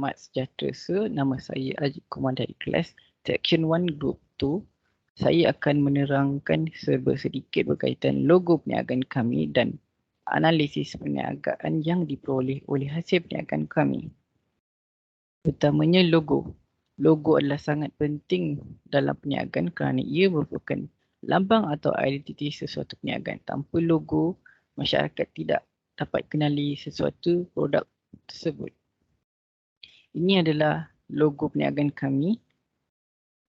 Selamat sejahtera Sir, nama saya Ajit Kumar dari kelas Section 1 Group 2. Saya akan menerangkan sedikit berkaitan logo perniagaan kami dan analisis perniagaan yang diperoleh oleh hasil perniagaan kami. Pertamanya logo. Logo adalah sangat penting dalam perniagaan kerana ia merupakan lambang atau identiti sesuatu perniagaan. Tanpa logo, masyarakat tidak dapat kenali sesuatu produk tersebut. Ini adalah logo perniagaan kami.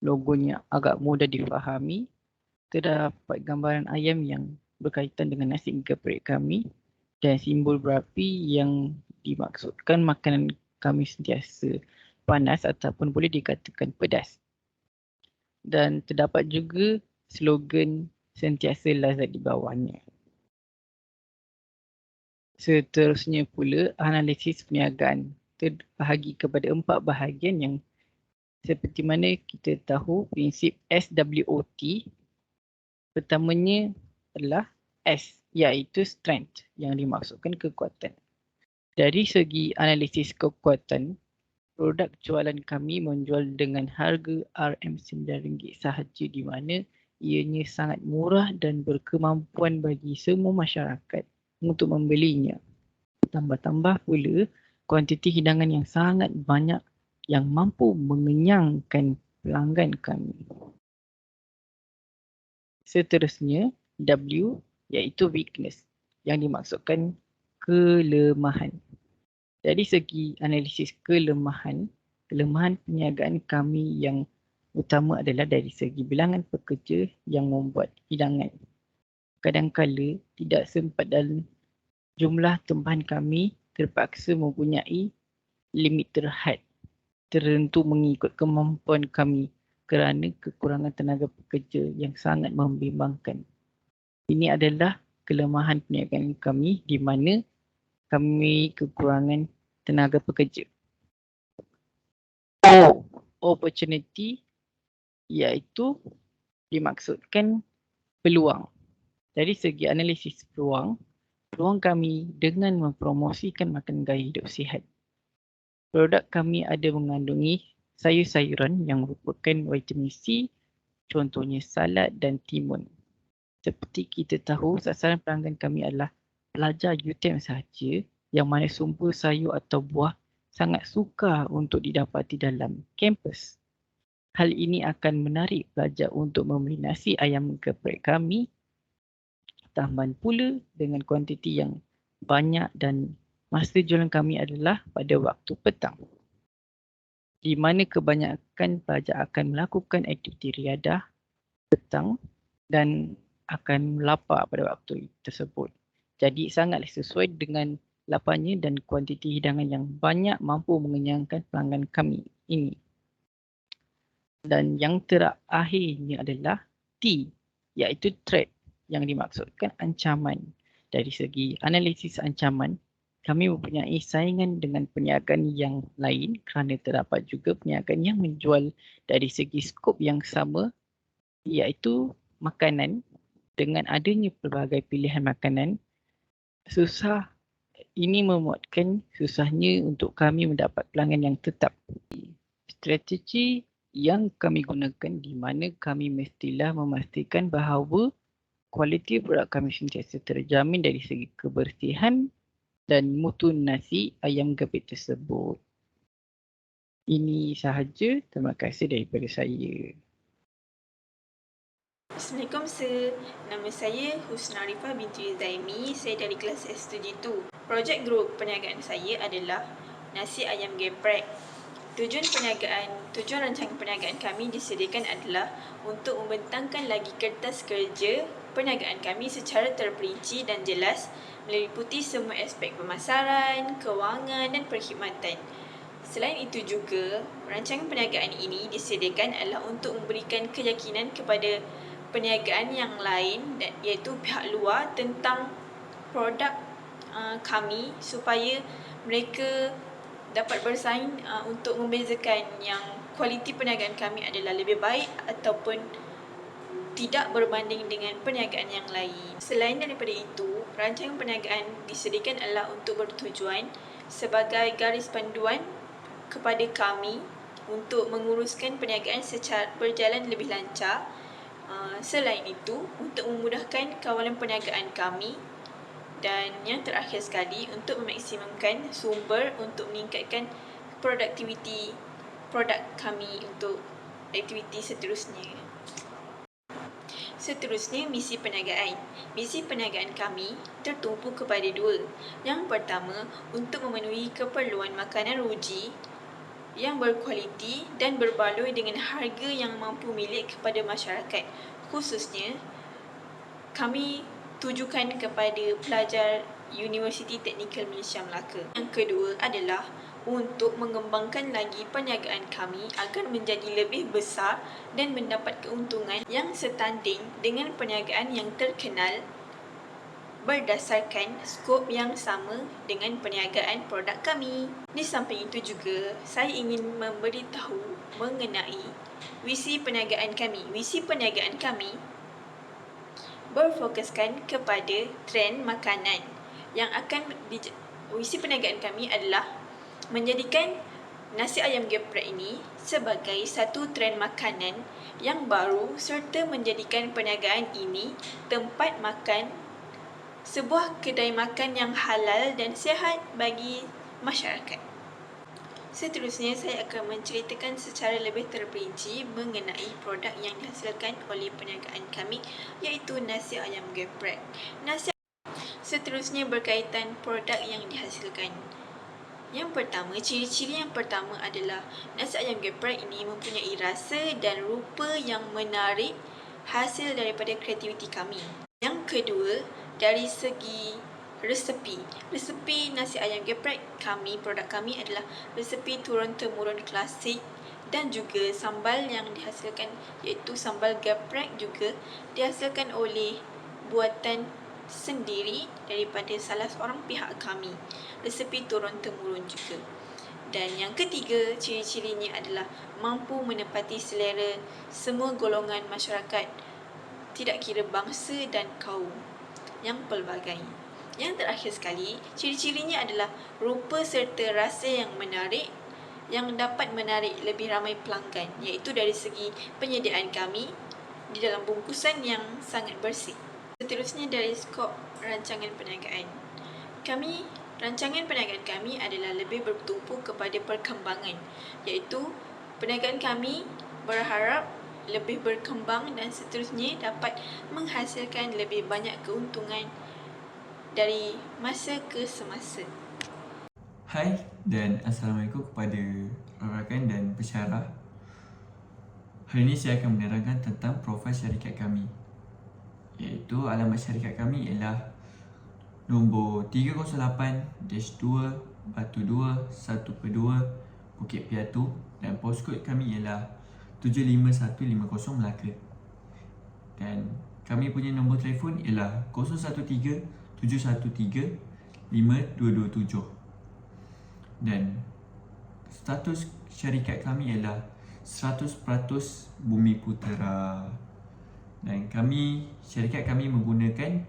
Logonya agak mudah difahami. Terdapat gambaran ayam yang berkaitan dengan nasi geprek kami dan simbol berapi yang dimaksudkan makanan kami sentiasa panas ataupun boleh dikatakan pedas. Dan terdapat juga slogan sentiasa lazat di bawahnya. Seterusnya pula, analisis perniagaan terbahagi kepada 4 bahagian yang seperti mana kita tahu prinsip SWOT. Pertamanya adalah S, iaitu strength yang dimaksudkan kekuatan. Dari segi analisis kekuatan, produk jualan kami menjual dengan harga RM9 sahaja di mana ianya sangat murah dan berkemampuan bagi semua masyarakat untuk membelinya. Tambah-tambah pula kuantiti hidangan yang sangat banyak yang mampu mengenyangkan pelanggan kami. Seterusnya, W iaitu weakness yang dimaksudkan kelemahan. Dari segi analisis kelemahan perniagaan kami yang utama adalah dari segi bilangan pekerja yang membuat hidangan. Kadang-kala tidak sempat dan jumlah tempahan kami terpaksa mempunyai limit terhad tertentu mengikut kemampuan kami kerana kekurangan tenaga pekerja yang sangat membimbangkan. Ini adalah kelemahan perniagaan kami di mana kami kekurangan tenaga pekerja. Opportunity iaitu dimaksudkan peluang. Dari segi analisis peluang kami dengan mempromosikan makan gaya hidup sihat. Produk kami ada mengandungi sayur-sayuran yang merupakan vitamin C, contohnya salad dan timun. Seperti kita tahu, sasaran pelanggan kami adalah pelajar UTM sahaja yang mana sumber sayur atau buah sangat sukar untuk didapati dalam kampus. Hal ini akan menarik pelajar untuk membeli nasi ayam geprek kami. Tambah pula dengan kuantiti yang banyak dan masa jualan kami adalah pada waktu petang, di mana kebanyakan pelajar akan melakukan aktiviti riadah petang dan akan lapar pada waktu tersebut. Jadi sangatlah sesuai dengan laparnya dan kuantiti hidangan yang banyak mampu mengenyangkan pelanggan kami ini. Dan yang terakhirnya adalah T, iaitu threat yang dimaksudkan ancaman. Dari segi analisis ancaman, kami mempunyai saingan dengan perniagaan yang lain kerana terdapat juga perniagaan yang menjual dari segi skop yang sama iaitu makanan. Dengan adanya pelbagai pilihan makanan, ini memuatkan susahnya untuk kami mendapat pelanggan yang tetap. Strategi yang kami gunakan di mana kami mestilah memastikan bahawa kualiti produk kami sentiasa terjamin dari segi kebersihan dan mutu nasi ayam geprek tersebut. Ini sahaja. Terima kasih daripada saya. Assalamualaikum Sir. Nama saya Husna Arifah binti Zaimi. Saya dari kelas S72. Projek grup perniagaan saya adalah nasi ayam geprek. Tujuan rancangan perniagaan kami disediakan adalah untuk membentangkan lagi kertas kerja perniagaan kami secara terperinci dan jelas meliputi semua aspek pemasaran, kewangan dan perkhidmatan. Selain itu juga, rancangan perniagaan ini disediakan adalah untuk memberikan keyakinan kepada perniagaan yang lain iaitu pihak luar tentang produk kami supaya mereka dapat bersaing untuk membezakan yang kualiti perniagaan kami adalah lebih baik ataupun tidak berbanding dengan perniagaan yang lain. Selain daripada itu, rancangan perniagaan disediakan adalah untuk bertujuan sebagai garis panduan kepada kami untuk menguruskan perniagaan secara berjalan lebih lancar. Selain itu, untuk memudahkan kawalan perniagaan kami, dan yang terakhir sekali, untuk memaksimumkan sumber untuk meningkatkan produktiviti produk kami untuk aktiviti seterusnya. Seterusnya, misi perniagaan. Misi perniagaan kami tertumpu kepada dua. Yang pertama, untuk memenuhi keperluan makanan ruji yang berkualiti dan berbaloi dengan harga yang mampu milik kepada masyarakat. Khususnya, kami tujukan kepada pelajar Universiti Teknikal Malaysia Melaka. Yang kedua adalah untuk mengembangkan lagi perniagaan kami agar menjadi lebih besar dan mendapat keuntungan yang setanding dengan perniagaan yang terkenal berdasarkan skop yang sama dengan perniagaan produk kami. Di samping itu juga, saya ingin memberitahu mengenai visi perniagaan kami. Visi perniagaan kami berfokuskan kepada trend makanan yang akan visi perniagaan kami adalah menjadikan nasi ayam geprek ini sebagai satu trend makanan yang baru serta menjadikan perniagaan ini tempat makan, sebuah kedai makan yang halal dan sihat bagi masyarakat. Seterusnya, saya akan menceritakan secara lebih terperinci mengenai produk yang dihasilkan oleh perniagaan kami, iaitu nasi ayam geprek. Seterusnya berkaitan produk yang dihasilkan. Yang pertama, ciri-ciri yang pertama adalah nasi ayam geprek ini mempunyai rasa dan rupa yang menarik hasil daripada kreativiti kami. Yang kedua, dari segi resepi. Resepi nasi ayam geprek kami, produk kami adalah resepi turun-temurun klasik, dan juga sambal yang dihasilkan iaitu sambal geprek juga dihasilkan oleh buatan sendiri daripada salah seorang pihak kami. Resepi turun-temurun juga. Dan yang ketiga, ciri-cirinya adalah mampu menepati selera semua golongan masyarakat, tidak kira bangsa dan kaum yang pelbagai. Yang terakhir sekali, ciri-cirinya adalah rupa serta rasa yang menarik yang dapat menarik lebih ramai pelanggan, iaitu dari segi penyediaan kami di dalam bungkusan yang sangat bersih. Seterusnya, dari skop rancangan perniagaan. Rancangan perniagaan kami adalah lebih bertumpu kepada perkembangan, iaitu perniagaan kami berharap lebih berkembang dan seterusnya dapat menghasilkan lebih banyak keuntungan dari masa ke semasa. Hai dan Assalamualaikum kepada rakan dan pesyarah. Hari ini saya akan menerangkan tentang profil syarikat kami, iaitu alamat syarikat kami ialah nombor 308-2 Batu 2 1/2 Bukit Piatu, dan postcode kami ialah 75150 Melaka. Dan kami punya nombor telefon ialah 013-713-5227. Dan status syarikat kami ialah 100% Bumi Putera. Dan syarikat kami menggunakan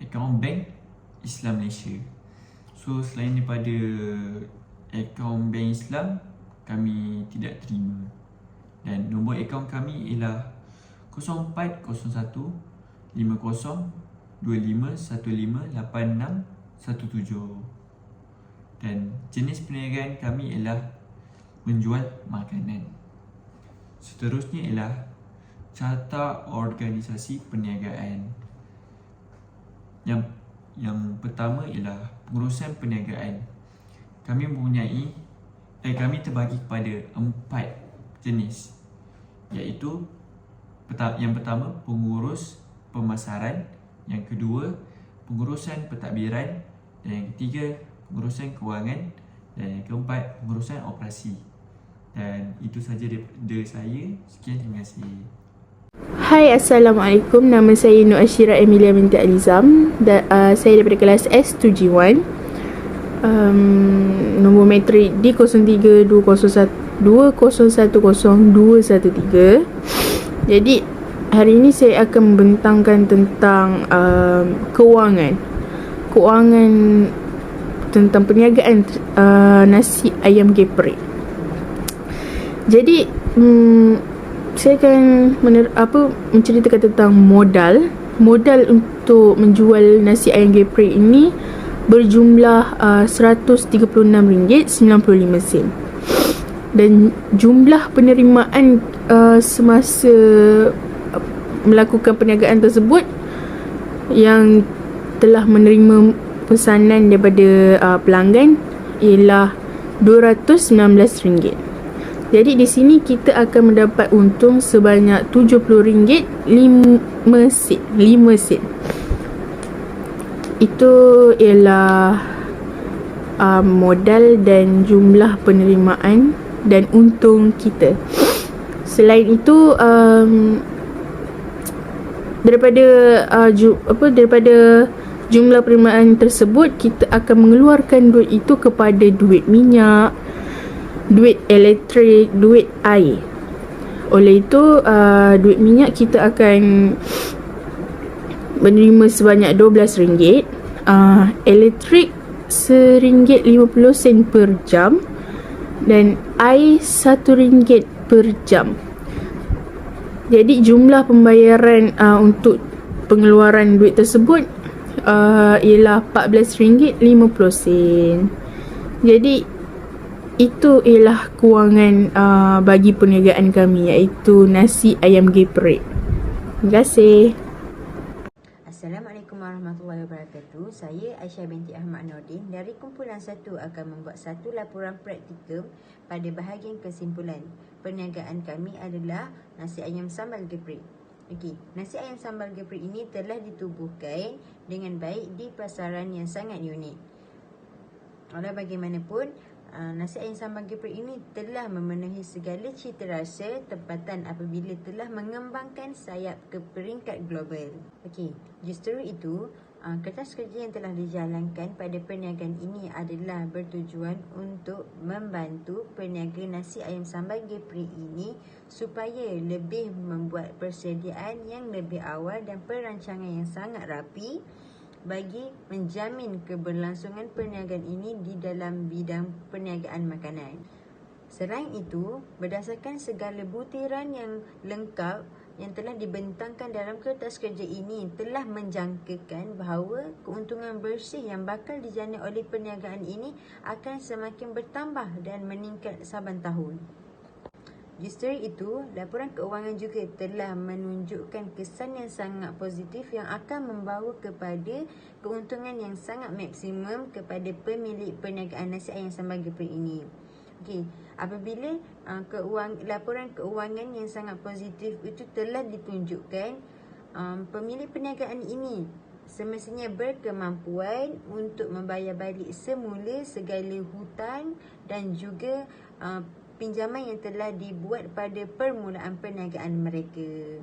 akaun bank Islam Malaysia. So selain daripada akaun bank Islam, kami tidak terima. Dan nombor akaun kami ialah 04015025158617. Dan jenis perniagaan kami ialah menjual makanan. Seterusnya ialah carta organisasi perniagaan. Yang pertama ialah pengurusan perniagaan. Kami terbagi kepada 4 jenis, iaitu yang pertama pengurus pemasaran, yang kedua pengurusan pentadbiran, dan yang ketiga pengurusan kewangan, dan yang keempat pengurusan operasi. Dan itu sahaja daripada saya. Sekian, terima kasih. Hai, Assalamualaikum. Nama saya Nur Ashira Emilia binti Alizam. Saya daripada kelas S2G1. Nombor matrik D032012010213. Jadi hari ini saya akan membentangkan tentang kewangan tentang perniagaan nasi ayam geprek. Jadi saya akan menceritakan tentang modal untuk menjual nasi ayam geprek ini berjumlah RM136.95. Dan jumlah penerimaan semasa melakukan perniagaan tersebut, yang telah menerima pesanan daripada pelanggan, ialah RM219. Jadi di sini kita akan mendapat untung sebanyak RM70.5. Itu ialah modal dan jumlah penerimaan dan untung kita. Selain itu, daripada jumlah penerimaan tersebut, kita akan mengeluarkan duit itu kepada duit minyak, duit elektrik, duit air. Oleh itu, duit minyak kita akan menerima sebanyak RM12, elektrik RM1.50 per jam, dan air RM1 per jam. Jadi jumlah pembayaran untuk pengeluaran duit tersebut ialah RM14.50. Jadi itu ialah kewangan bagi perniagaan kami, iaitu nasi ayam geprek. Terima kasih. Assalamualaikum warahmatullahi wabarakatuh. Saya Aisyah binti Ahmad Nordin dari kumpulan 1 akan membuat satu laporan praktikum pada bahagian kesimpulan. Perniagaan kami adalah nasi ayam sambal geprek. Okey, nasi ayam sambal geprek ini telah ditubuhkan dengan baik di pasaran yang sangat unik. Walau bagaimanapun, nasi ayam sambal geprek ini telah memenuhi segala cita rasa tempatan apabila telah mengembangkan sayap ke peringkat global. Okey, justru itu, kertas kerja yang telah dijalankan pada perniagaan ini adalah bertujuan untuk membantu peniaga nasi ayam sambal geprek ini supaya lebih membuat persediaan yang lebih awal dan perancangan yang sangat rapi bagi menjamin keberlangsungan perniagaan ini di dalam bidang perniagaan makanan. Selain itu, berdasarkan segala butiran yang lengkap yang telah dibentangkan dalam kertas kerja ini telah menjangkakan bahawa keuntungan bersih yang bakal dijana oleh perniagaan ini akan semakin bertambah dan meningkat saban tahun. Justru itu, laporan keuangan juga telah menunjukkan kesan yang sangat positif yang akan membawa kepada keuntungan yang sangat maksimum kepada pemilik perniagaan nasi ayam sambal geprek ini. Okey, apabila laporan keuangan yang sangat positif itu telah ditunjukkan, pemilik perniagaan ini semestinya berkemampuan untuk membayar balik semula segala hutang dan juga pinjaman yang telah dibuat pada permulaan perniagaan mereka.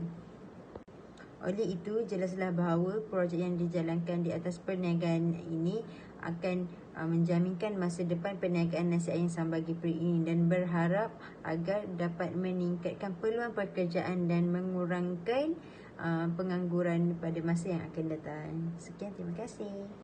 Oleh itu, jelaslah bahawa projek yang dijalankan di atas perniagaan ini akan menjaminkan masa depan perniagaan nasi ayam sambal geprek ini dan berharap agar dapat meningkatkan peluang pekerjaan dan mengurangkan pengangguran pada masa yang akan datang. Sekian, terima kasih.